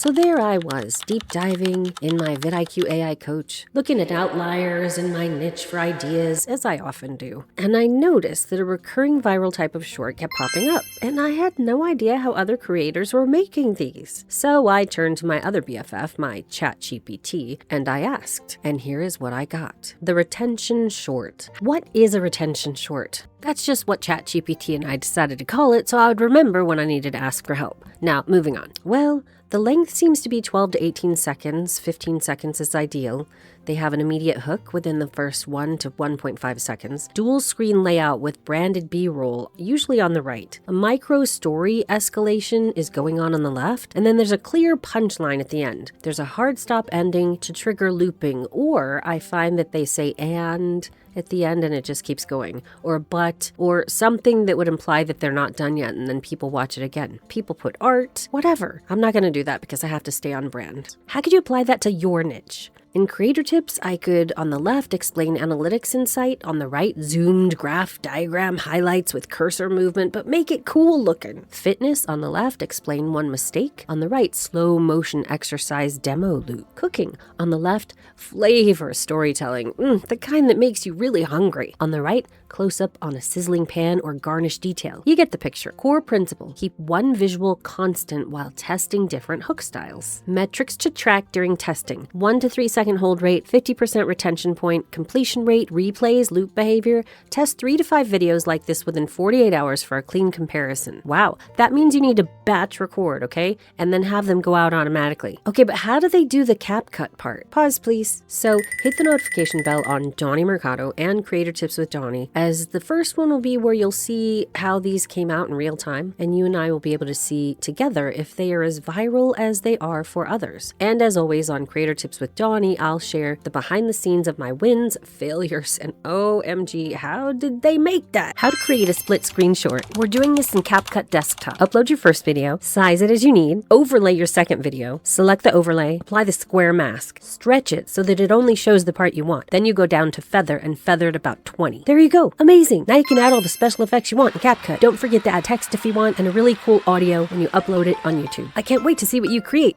So there I was, deep diving in my vidIQ AI coach, looking at outliers in my niche for ideas, as I often do. And I noticed that a recurring viral type of short kept popping up, and I had no idea how other creators were making these. So I turned to my other BFF, my ChatGPT, and I asked, and here is what I got. The retention short. What is a retention short? That's just what ChatGPT and I decided to call it so I would remember when I needed to ask for help. Now, moving on. Well, the length seems to be 12 to 18 seconds. 15 seconds is ideal. They have an immediate hook within the first 1 to 1.5 seconds. Dual screen layout with branded B-roll, usually on the right. A micro story escalation is going on the left, and then there's a clear punchline at the end. There's a hard stop ending to trigger looping, or I find that they say "and" at the end and it just keeps going, or "but," or something that would imply that they're not done yet and then people watch it again. People put art, whatever. I'm not going to do that because I have to stay on brand. How could you apply that to your niche? In creator tips, I could, on the left, explain analytics insight, on the right, zoomed graph diagram highlights with cursor movement, but make it cool looking. Fitness, on the left, explain one mistake, on the right, slow motion exercise demo loop. Cooking, on the left, flavor storytelling, the kind that makes you really hungry. On the right, close up on a sizzling pan or garnish detail. You get the picture. Core principle, keep one visual constant while testing different hook styles. Metrics to track during testing, 1 to 3 second hold rate, 50% retention point, completion rate, replays, loop behavior. Test 3 to 5 videos like this within 48 hours for a clean comparison. Wow, that means you need to batch record, okay? And then have them go out automatically. Okay, but how do they do the CapCut part? Pause, please. So hit the notification bell on Donnie Mercado and Creator Tips with Donnie, as the first one will be where you'll see how these came out in real time, and you and I will be able to see together if they are as viral as they are for others. And as always on Creator Tips with Donnie, I'll share the behind the scenes of my wins, failures, and OMG, how did they make that? How to create a split screen short. We're doing this in CapCut Desktop. Upload your first video, size it as you need, overlay your second video, select the overlay, apply the square mask, stretch it so that it only shows the part you want. Then you go down to feather and feather it about 20. There you go. Amazing. Now you can add all the special effects you want in CapCut. Don't forget to add text if you want, and a really cool audio when you upload it on YouTube. I can't wait to see what you create.